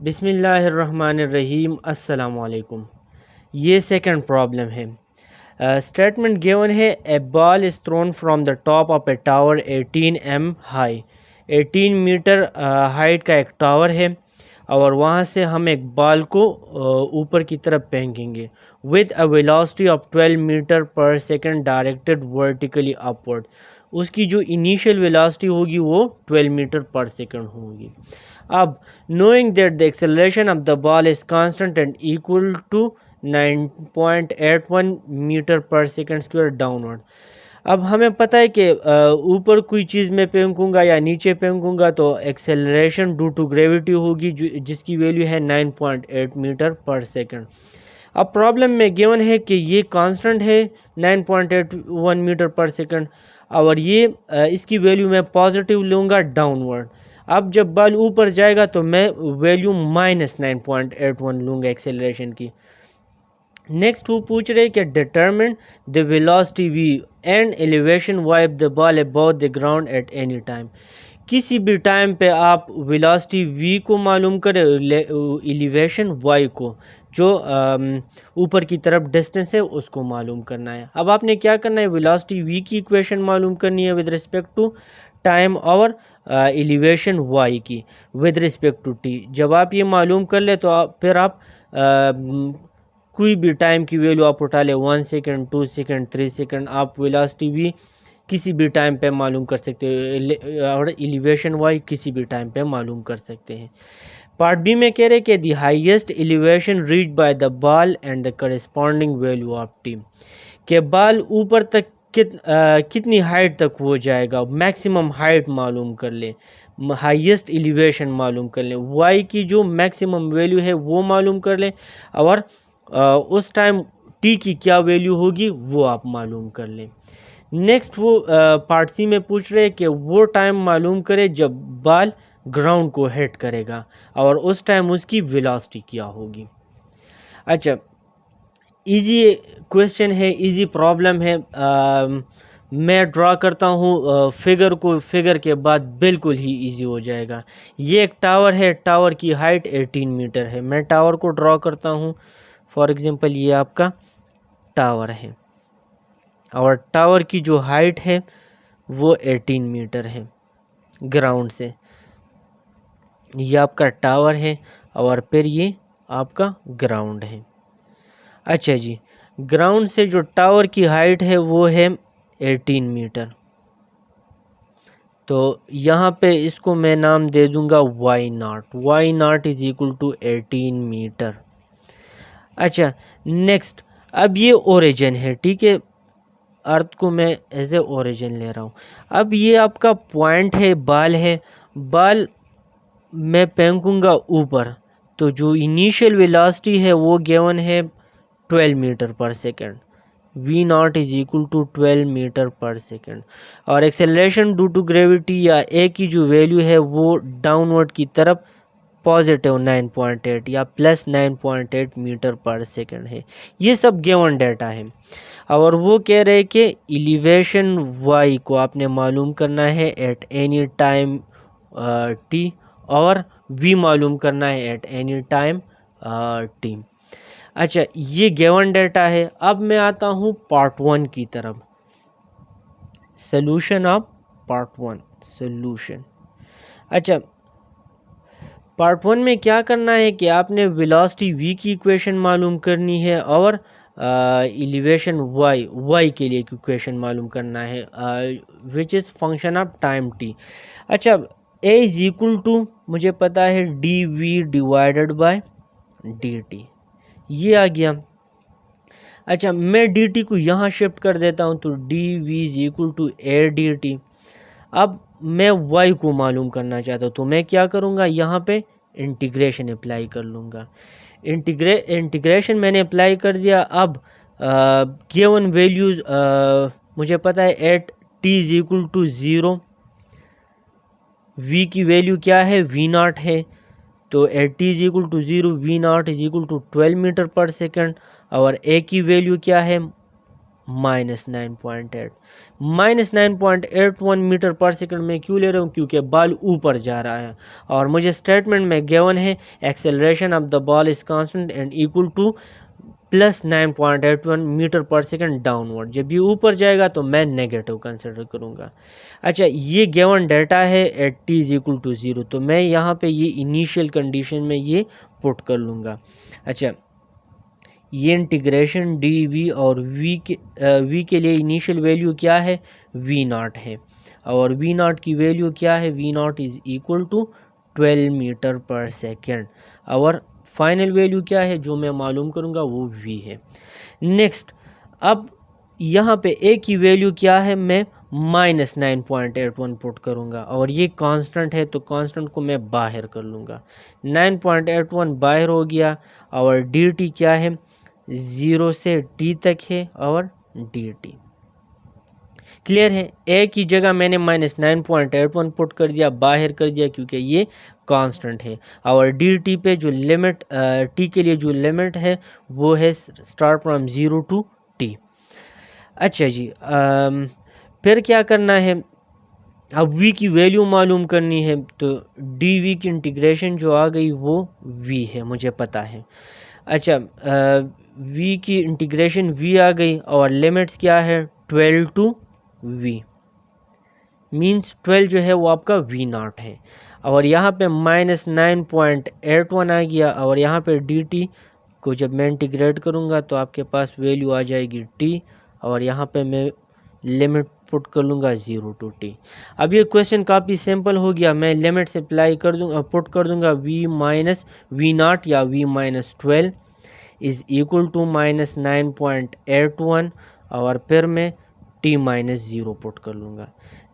बिस्मिल्लाहिर्रहमानिर्रहीम अस्सलाम वालेकुम। ये सेकंड प्रॉब्लम है। स्टेटमेंट गिवन है a ball is thrown from the top of a tower 18 high. 18 metre height का एक टावर है और वहाँ से हम एक बॉल को ऊपर की तरफ फेंकेंगे with a velocity of 12 metre per second directed vertically upward. उसकी जो इनिशियल वेलोसिटी होगी वो 12 मीटर पर सेकंड होगी। अब knowing that the acceleration of the ball is constant and equal to 9.81 metre per second square downward. अब हमें पता है कि ऊपर कोई चीज़ में फेंकूंगा या नीचे फेंकूंगा तो एक्सेलरेशन ड्यू टू ग्रेविटी होगी जिसकी वैल्यू है 9.8 मीटर पर सेकंड। अब प्रॉब्लम में गिवन है कि ये कांस्टेंट है 9.81 मीटर पर सेकंड और ये इसकी वैल्यू मैं पॉजिटिव लूँगा डाउनवर्ड। अब जब बॉल ऊपर जाएगा तो मैं वैल्यू -9.81 लूँगा एक्सेलरेशन की। नेक्स्ट वो पूछ रहे कि determine the velocity v and elevation y of the ball above the ground at any time. किसी भी टाइम पे आप वेलोसिटी v को मालूम करें, एलिवेशन y को, जो ऊपर की तरफ डिस्टेंस है उसको मालूम करना है। अब आपने क्या करना है, वेलोसिटी v की इक्वेशन मालूम करनी है विद रिस्पेक्ट टू टाइम और एलिवेशन y की विद रिस्पेक्ट टू t। जब आप ये मालूम कर ले तो फिर आप कोई भी टाइम की वैल्यू आप उठा ले, 1 सेकेंड, 2 सेकेंड, 3 सेकेंड, आप वेलोसिटी v किसी भी टाइम पे मालूम कर सकते हो और एलिवेशन y किसी भी टाइम पे मालूम कर सकते हैं। पार्ट बी में कह रहे कि the highest elevation reach by the ball and the corresponding value of T, के बॉल ऊपर तक कितनी हाइट तक हो जाएगा, मैक्सिमम हाइट मालूम कर ले, हाईएस्ट एलिवेशन मालूम कर लें, y की जो मैक्सिमम वैल्यू है वो मालूम कर लें और उस टाइम t की क्या वैल्यू होगी वो आप मालूम कर लें। नेक्स्ट वो पार्ट सी में पूछ रहे हैं कि वो टाइम मालूम करें जब बॉल ग्राउंड को हिट करेगा और उस टाइम उसकी वेलोसिटी क्या होगी। अच्छा, इजी क्वेश्चन है, इजी प्रॉब्लम है। मैं ड्रा करता हूँ फिगर को, फिगर के बाद बिल्कुल ही इजी हो जाएगा। ये एक टावर है, टावर की हाइट 18 मीटर है। मैं टावर को ड्रा करता हूँ। फॉर एग्जांपल ये आपका टावर है और टावर की जो हाइट है वो 18 मीटर है ग्राउंड से। ये आपका टावर है और फिर ये आपका ग्राउंड है। अच्छा जी, ग्राउंड से जो टावर की हाइट है वो है 18 मीटर, तो यहाँ पे इसको मैं नाम दे दूंगा y0 is equal to 18 metre. अच्छा, नेक्स्ट, अब ये ओरिजिन है, ठीक है, अर्थ को मैं एज ए ओरिजिन ले रहा हूँ। अब ये आपका पॉइंट है, बाल है, बाल मैं फेंकूंगा ऊपर तो जो इनिशियल वेलोसिटी है वो गिवन है 12 metre per second, v0 is equal to 12 metre per second, और एक्सेलरेशन ड्यू टू ग्रेविटी या ए की जो वैल्यू है वो डाउनवर्ड की तरफ पॉजिटिव 9.8 या प्लस 9.8 मीटर पर सेकेंड है। ये सब गिवन डेटा है और वो कह रहे हैं कि एलिवेशन y को आपने मालूम करना है एट एनी टाइम t और v मालूम करना है एट एनी टाइम t। अच्छा, ये गिवन डेटा है। अब मैं आता हूँ पार्ट 1 की तरफ, सोल्यूशन ऑफ पार्ट 1 सोल्यूशन। अच्छा, पार्ट 1 में क्या करना है कि आपने वेलोसिटी v की इक्वेशन मालूम करनी है और एलिवेशन y के लिए इक्वेशन मालूम करना है which is function of time t। अच्छा, a इज इक्वल टू मुझे पता है dv डिवाइडेड बाय dt, ये आ गया। अच्छा, मैं dt को यहाँ शिफ्ट कर देता हूँ तो dv is equal to a dt। अब मैं y को मालूम करना चाहता हूँ तो मैं क्या करूँगा, यहाँ पे इंटीग्रेशन अप्लाई कर लूँगा। इंटीग्रेशन मैंने अप्लाई कर दिया। अब गिवन वैल्यूज़ मुझे पता है at t is equal to 0, v की वैल्यू क्या है, v0 है, तो at t is equal to 0 v0 is equal to 12 metre per second और a की वैल्यू क्या है -9.8। -9.81 मीटर पर सेकंड में क्यों ले रहा हूँ? क्योंकि बॉल ऊपर जा रहा है और मुझे स्टेटमेंट में गिवन है acceleration of the ball is constant and equal to +9.81 metre per second downward. जब ये ऊपर जाएगा तो मैं नेगेटिव कंसिडर करूँगा। अच्छा, ये गिवन डाटा है at t is equal to 0, तो मैं यहाँ पे ये इनिशियल कंडीशन में ये पुट कर लूँगा। अच्छा, ये इंटीग्रेशन डी वी और वी के लिए इनिशियल वैल्यू क्या है? वी नॉट है और वी नॉट की वैल्यू क्या है? V nought is equal to 12 metre per second और फाइनल वैल्यू क्या है जो मैं मालूम करूँगा? वो वी है। नेक्स्ट, अब यहाँ पे ए की वैल्यू क्या है? मैं -9.81 पुट करूँगा और ये कांस्टेंट है तो कांस्टेंट को मैं बाहर कर लूँगा। 9.81 बाहर हो गया और डी टी क्या है? 0 से t तक है और डी टी क्लियर है। ए की जगह मैंने -9.81 पुट कर दिया, बाहर कर दिया क्योंकि ये कांस्टेंट है और डी टी पे जो लिमिट टी के लिए जो लिमिट है वो है स्टार्ट फ्रॉम 0 टू टी। अच्छा जी, फिर क्या करना है? अब v की वैल्यू मालूम करनी है तो डी वी की इंटीग्रेशन जो आ गई वो v है, मुझे पता है। अच्छा, v की इंटीग्रेशन v आ गई और लिमिट्स क्या है? 12 टू v, मीन्स 12 जो है वो आपका v नॉट है और यहाँ पे -9.81 आ गया और यहाँ पे dt को जब मैं इंटीग्रेट करूँगा तो आपके पास वैल्यू आ जाएगी t और यहाँ पे मैं लिमिट पुट कर लूँगा 0 टू t। अब ये क्वेश्चन काफ़ी सिंपल हो गया, मैं लिमिट अप्लाई कर दूँगा, पुट कर दूँगा v माइनस वी नॉट या v minus 12 is equal to -9.81 और फिर मैं t माइनस 0 पुट कर लूँगा।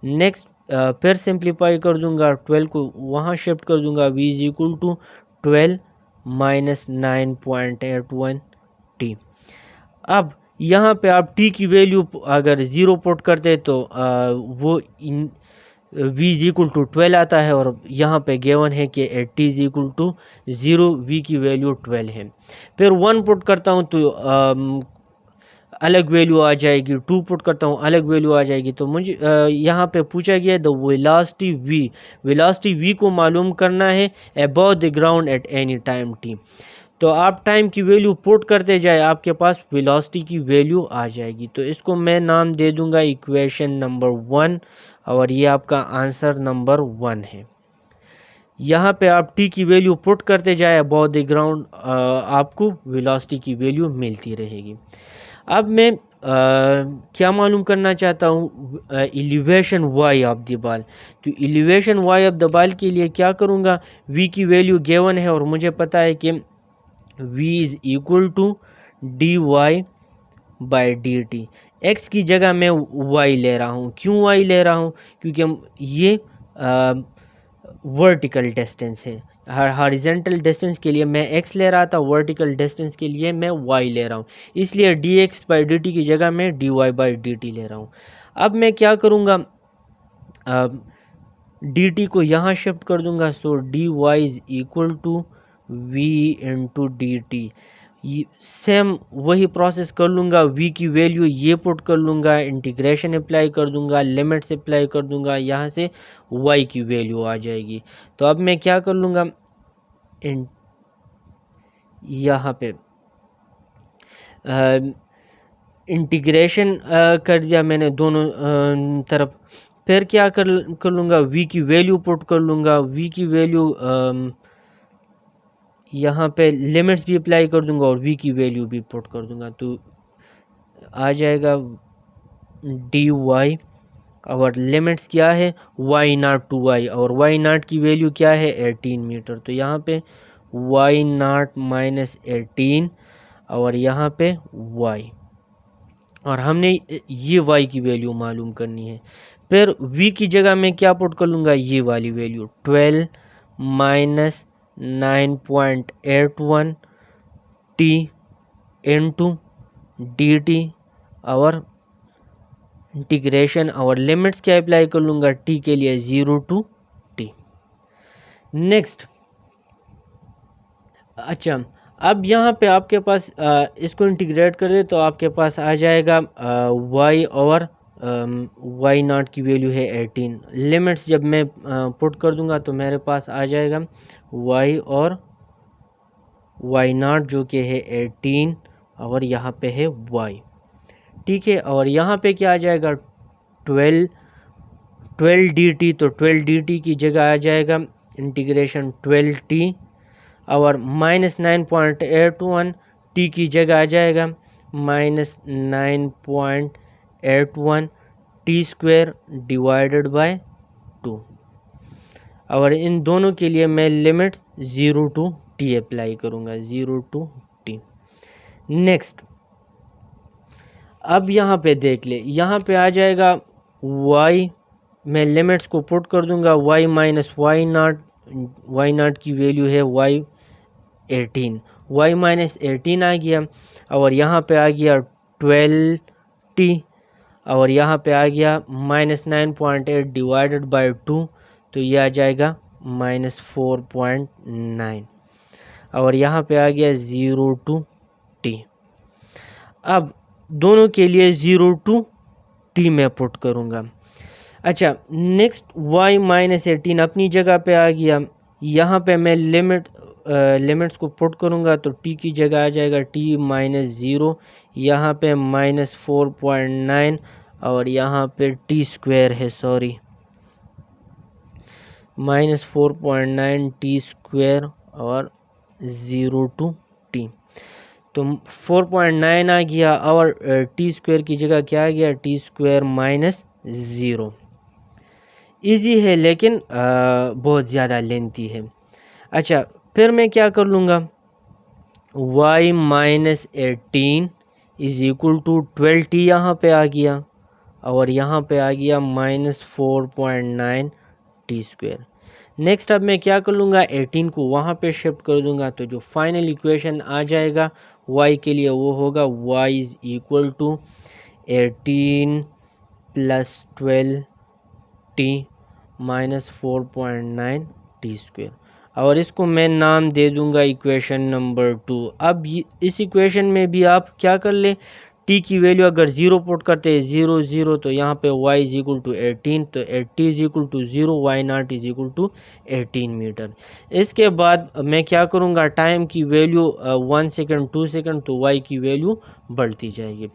नेक्स्ट, फिर सिंप्लीफाई कर दूँगा, 12 को वहाँ शिफ्ट कर दूँगा, v is equal to 12 minus 9.81 t। अब यहाँ पे आप t की वैल्यू अगर 0 पुट करते तो वो v इज इक्वल टू 12 आता है और यहाँ पे गिवन है कि t is equal to 0, v की वैल्यू 12 है। फिर 1 पुट करता हूँ तो अलग वैल्यू आ जाएगी, 2 पुट करता हूँ अलग वैल्यू आ जाएगी। तो मुझे यहाँ पे पूछा गया है the velocity v, velocity v को मालूम करना है above the ground at any time t। तो आप टाइम की वैल्यू पुट करते जाए, आपके पास वेलोसिटी की वैल्यू आ जाएगी। तो इसको मैं नाम दे दूंगा इक्वेशन नंबर 1 और ये आपका आंसर नंबर 1 है। यहाँ पे आप t की वैल्यू पुट करते जाए अबव द ग्राउंड, आपको वेलोसिटी की वैल्यू मिलती रहेगी। अब मैं क्या मालूम करना चाहता हूँ? Elevation y of the ball. तो elevation y of the ball के लिए क्या करूँगा? v की वैल्यू गिवन है और मुझे पता है कि v is equal to d y by d t. X की जगह मैं y ले रहा हूँ। क्यों y ले रहा हूँ? क्योंकि ये वर्टिकल डिस्टेंस है। हॉरिजॉन्टल डिस्टेंस के लिए मैं x ले रहा था, वर्टिकल डिस्टेंस के लिए मैं y ले रहा हूँ, इसलिए dx बाई dt की जगह मैं dy बाई dt ले रहा हूँ। अब मैं क्या करूँगा? dt को यहाँ शिफ्ट कर दूँगा, so dy is equal to v into d t. Same वही प्रोसेस कर लूँगा, v की वैल्यू ये पुट कर लूँगा, इंटीग्रेशन अप्लाई कर दूँगा, लिमिट्स अप्लाई कर दूँगा, यहाँ से y की वैल्यू आ जाएगी। तो अब मैं क्या कर लूँगा? यहाँ पे इंटीग्रेशन कर दिया मैंने दोनों तरफ। फिर क्या कर लूँगा? v की वैल्यू पुट कर लूँगा, v की वैल्यू यहाँ पे लिमिट्स भी अप्लाई कर दूंगा और v की वैल्यू भी पुट कर दूंगा, तो आ जाएगा dy और लिमिट्स क्या है? y नॉट टू y और y नॉट की वैल्यू क्या है? 18 मीटर। तो यहाँ पे y नॉट माइनस 18 और यहाँ पे y, और हमने ये y की वैल्यू मालूम करनी है। फिर v की जगह मैं क्या पुट कर लूँगा? ये वाली value 12 minus 9.81 t into d T और इंटीग्रेशन और लिमिट्स क्या अप्लाई कर लूँगा? t के लिए 0 टू t। नेक्स्ट, अच्छा, अब यहाँ पे आपके पास इसको इंटीग्रेट कर दे तो आपके पास आ जाएगा y और y नॉट की वैल्यू है 18। लिमिट्स जब मैं पुट कर दूंगा तो मेरे पास आ जाएगा y और y नॉट जो कि है 18 और यहाँ पे है y, ठीक है। और यहाँ पे क्या आ जाएगा 12 dt, तो 12 dt की जगह आ जाएगा इंटीग्रेशन 12t और -9.81 t की जगह आ जाएगा -9.81 टी स्क्वायर डिवाइडेड बाय 2। और इन दोनों के लिए मैं लिमिट 0 to t अप्लाई करूँगा, 0 to t। नेक्स्ट अब यहाँ पे देख ले, यहाँ पे आ जाएगा y, मैं लिमिट्स को पुट कर दूंगा y माइनस वाई नॉट की वैल्यू है y 18, y माइनस 18 आ गया और यहाँ पे आ गया 12t और यहाँ पे आ गया -9.8 डिवाइडेड बाय 2, तो ये आ जाएगा -4.9 और यहाँ पे आ गया 0 to t। अब दोनों के लिए 0 to t में पुट करूँगा। अच्छा, नेक्स्ट y माइनस 18 अपनी जगह पे आ गया, यहाँ पे मैं लिमिट्स को पुट करूँगा तो t की जगह आ जाएगा t माइनस 0, यहाँ पे -4.9 और यहाँ पे t स्क्वायर है, सॉरी -4.9 t स्क्वायर और 0 to t, तो 4.9 आ गया और टी स्क्वायर की जगह क्या आ गया टी स्क्वायर माइनस 0। ईजी है लेकिन बहुत ज़्यादा लेंथी है। अच्छा, फिर मैं क्या कर लूँगा y minus 18 is equal to 12t, यहाँ पे आ गया और यहाँ पे आ गया -4.9 टी स्क्वायर। नेक्स्ट अब मैं क्या कर लूँगा 18 को वहाँ पे शिफ्ट कर दूँगा, तो जो फाइनल इक्वेशन आ जाएगा y के लिए वो होगा y is equal to 18 plus 12t minus 4.9 t square और इसको मैं नाम दे दूंगा इक्वेशन नंबर 2। अब इस इक्वेशन में भी आप क्या कर ले, t की वैल्यू अगर 0 पुट करते हैं 0 0, तो यहाँ पे y इज इक्वल टू 18, तो 80 is equal to 0, y nought is equal to 18 metre. इसके बाद मैं क्या करूँगा टाइम की वैल्यू 1 सेकंड 2 सेकंड, तो y की वैल्यू बढ़ती जाएगी।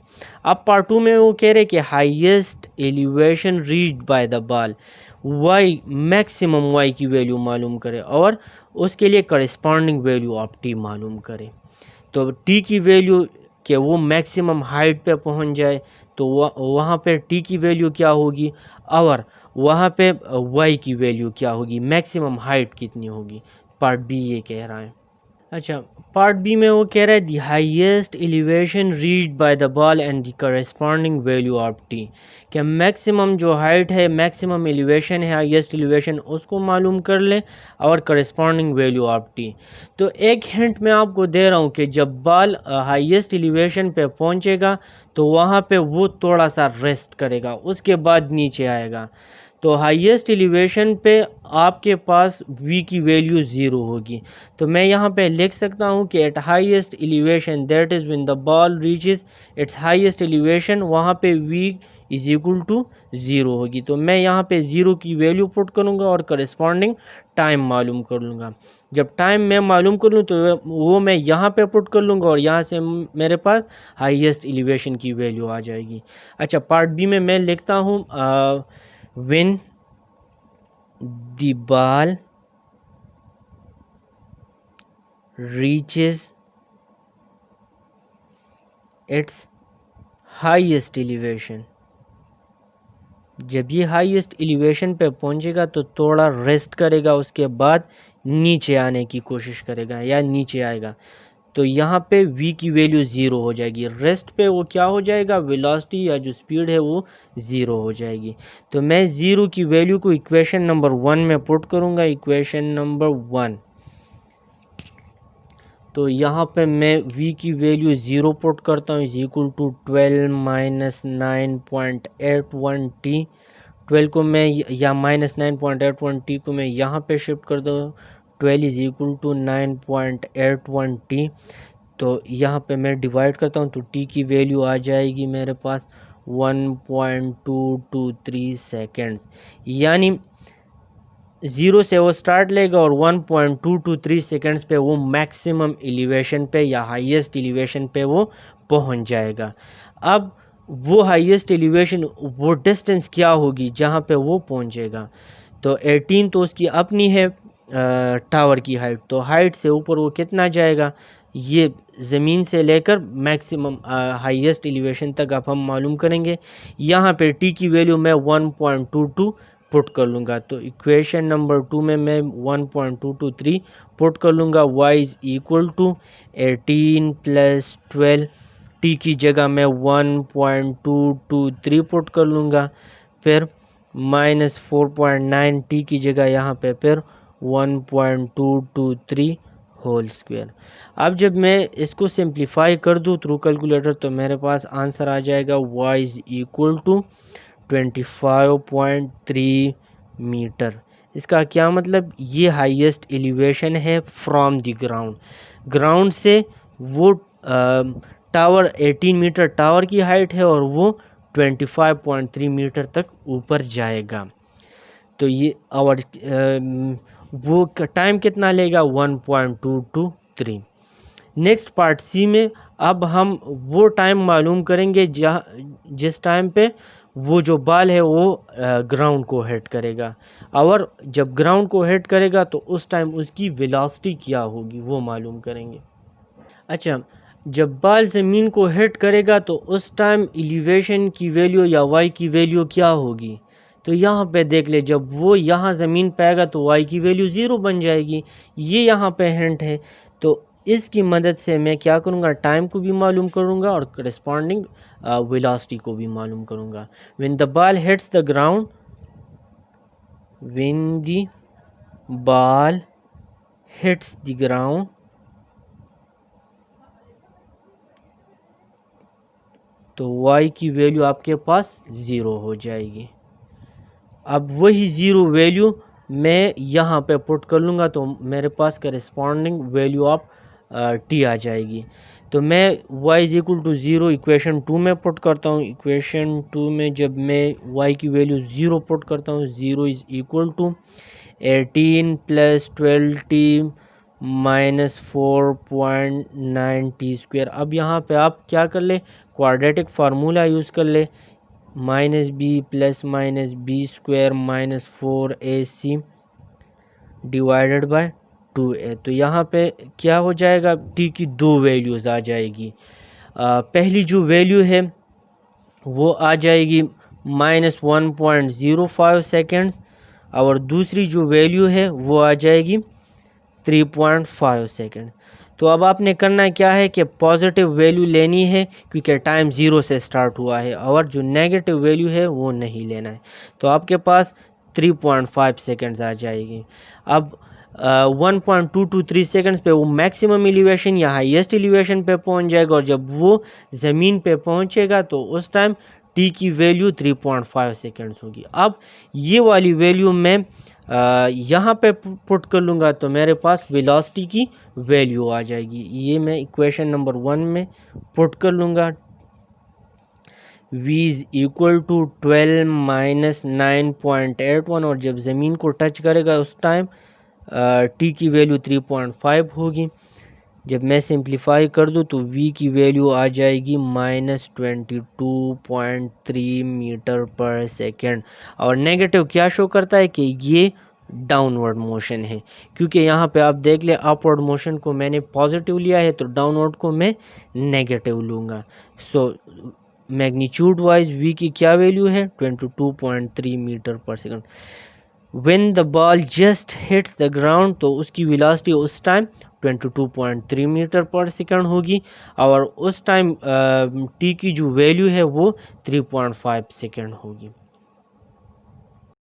अब पार्ट 2 में वो कह रहे कि highest elevation reached by the ball, y maximum y की वैल्यू मालूम करे और उसके लिए करस्पॉन्डिंग वैल्यू ऑफ t मालूम करे। तो t की वैल्यू कि वो मैक्सिमम हाइट पे पहुंच जाए, तो वहाँ पे t की वैल्यू क्या होगी और वहाँ पे y की वैल्यू क्या होगी, मैक्सिमम हाइट कितनी होगी। पार्ट बी ये कह रहा है। अच्छा, पार्ट बी में वो कह रहा है the highest elevation reached by the ball and the corresponding value of T, कि मैक्सिमम जो हाइट है, मैक्सिमम एलिवेशन है, हाईएस्ट एलिवेशन उसको मालूम कर लें और करस्पॉन्डिंग वैल्यू ऑफ टी। तो एक हिंट मैं आपको दे रहा हूँ कि जब बॉल हाईएस्ट एलिवेशन पे पहुँचेगा तो वहाँ पे वो थोड़ा सा रेस्ट करेगा, उसके बाद नीचे आएगा। तो हाईएस्ट एलिवेशन पे आपके पास v की वैल्यू 0 होगी, तो मैं यहाँ पे लिख सकता हूँ कि eight highest elevation that is when the ball reaches it's highest elevation, वहाँ पे v इज इक्वल टू 0 होगी। तो मैं यहाँ पे 0 की वैल्यू पुट करूँगा और करस्पॉन्डिंग टाइम मालूम कर लूँगा। जब टाइम मैं मालूम कर लूँ तो वो मैं यहाँ पे पुट कर लूँगा और यहाँ से मेरे पास हाईएस्ट एलिवेशन की वैल्यू आ जाएगी। अच्छा, पार्ट बी में मैं लिखता हूँ when the ball reaches its highest elevation, जब ये हाईएस्ट एलिवेशन पे पहुंचेगा तो थोड़ा रेस्ट करेगा, उसके बाद नीचे आने की कोशिश करेगा या नीचे आएगा, तो यहाँ पे v की वैल्यू 0 हो जाएगी। रेस्ट पे वो क्या हो जाएगा, वेलोसिटी या जो स्पीड है वो 0 हो जाएगी। तो मैं 0 की वैल्यू को इक्वेशन नंबर 1 में पुट करूँगा, इक्वेशन नंबर 1। तो यहाँ पे मैं v की वैल्यू 0 पुट करता हूँ is equal to 12 minus 9.81 t। 12 को मैं या -9.81 t को मैं यहाँ पे शिफ्ट कर दूँ, 12 इज इक्वल टू 9.81 टी। तो यहाँ पे मैं डिवाइड करता हूँ तो टी की वैल्यू आ जाएगी मेरे पास 1.223 सेकेंड्स, यानी 0 से वो स्टार्ट लेगा और 1.223 सेकेंड्स पे वो मैक्सिमम एलिवेशन पे या हाईएस्ट एलिवेशन पे वो पहुंच जाएगा। अब वो हाईएस्ट एलिवेशन, वो डिस्टेंस क्या होगी जहाँ पे वो पहुंचेगा? तो 18 तो उसकी अपनी है टावर की हाइट, तो हाइट से ऊपर वो कितना जाएगा, ये ज़मीन से लेकर मैक्सिमम हाईएस्ट एलिवेशन तक अब हम मालूम करेंगे। यहाँ पे टी की वैल्यू मैं 1.22 पुट कर लूँगा, तो इक्वेशन नंबर 2 में मैं 1.223 पुट कर लूँगा। y is equal to 18 plus 12, t की जगह मैं 1.223 पुट कर लूँगा, फिर माइनस 4.9 टी की जगह यहाँ पे फिर 1.223 होल स्क्वायर। अब जब मैं इसको सिंप्लीफाई कर दूँ थ्रू कैलकुलेटर तो मेरे पास आंसर आ जाएगा y is equal to 25.3 metre. इसका क्या मतलब, ये हाईएस्ट एलिवेशन है फ्रॉम द ग्राउंड। ग्राउंड से वो टावर 18 मीटर टावर की हाइट है और वो 25.3 मीटर तक ऊपर जाएगा। तो ये और वो टाइम कितना लेगा, 1.223। नेक्स्ट पार्ट सी में अब हम वो टाइम मालूम करेंगे जिस टाइम पे वो जो बॉल है वो ग्राउंड को हिट करेगा, और जब ग्राउंड को हिट करेगा तो उस टाइम उसकी वेलोसिटी क्या होगी वो मालूम करेंगे। अच्छा, जब बॉल ज़मीन को हिट करेगा तो उस टाइम एलिवेशन की वैल्यू या वाई की वैल्यू क्या होगी? तो यहाँ पे देख ले, जब वो यहाँ ज़मीन पे आएगा तो वाई की वैल्यू 0 बन जाएगी। ये यहाँ पे हिंट है, तो इसकी मदद से मैं क्या करूँगा, टाइम को भी मालूम करूँगा और करस्पॉन्डिंग वेलोसिटी को भी मालूम करूँगा। When the ball hits the ground, when the ball hits the ground, तो y की वैल्यू आपके पास 0 हो जाएगी। अब वही 0 वैल्यू मैं यहाँ पे पुट कर लूँगा तो मेरे पास करस्पॉन्डिंग वैल्यू ऑफ t आ जाएगी। तो मैं y is equal to 0 equation 2 में पुट करता हूँ। इक्वेशन 2 में जब मैं y की वैल्यू 0 पुट करता हूँ, 0 is equal to 18 plus 12t minus 4.9 t square. अब यहाँ पे आप क्या कर ले, क्वाड्रेटिक फार्मूला यूज़ कर ले, minus b plus minus b square minus 4ac divided by 2a। तो यहाँ पे क्या हो जाएगा, टी की दो वैल्यूज़ आ जाएगी। पहली जो वैल्यू है वो आ जाएगी -1.05 सेकेंड्स, और दूसरी जो वैल्यू है वो आ जाएगी 3.5 सेकेंड। तो अब आपने करना क्या है कि पॉजिटिव वैल्यू लेनी है क्योंकि टाइम 0 से स्टार्ट हुआ है, और जो नेगेटिव वैल्यू है वो नहीं लेना है। तो आपके पास 3.5 सेकेंड्स आ जाएगी। अब 1.223 सेकेंड्स पे वो मैक्सिमम एलिवेशन या हाईएस्ट एलिवेशन पे पहुंच जाएगा, और जब वो ज़मीन पे पहुंचेगा तो उस टाइम टी की वैल्यू 3.5 सेकेंड्स होगी। अब ये वाली वैल्यू मैं यहाँ पे पुट कर लूँगा तो मेरे पास वेलोसिटी की वैल्यू आ जाएगी। ये मैं इक्वेशन नंबर 1 में पुट कर लूँगा, v is equal to 12 minus 9.81, और जब ज़मीन को टच करेगा उस टाइम t की वैल्यू 3.5 होगी। जब मैं सिंप्लीफाई कर दूँ तो v की वैल्यू आ जाएगी -22.3 मीटर पर सेकेंड। और नेगेटिव क्या शो करता है कि ये डाउनवर्ड मोशन है, क्योंकि यहाँ पे आप देख ले अपवर्ड मोशन को मैंने पॉजिटिव लिया है तो डाउनवर्ड को मैं नेगेटिव लूँगा। सो मैग्नीट्यूड वाइज v की क्या वैल्यू है, 22.3 metre per second. When the ball just hits the ground, तो उसकी वेलोसिटी उस टाइम 22.3 मीटर पर सेकेंड होगी, और उस टाइम t की जो वैल्यू है वो 3.5 सेकेंड होगी।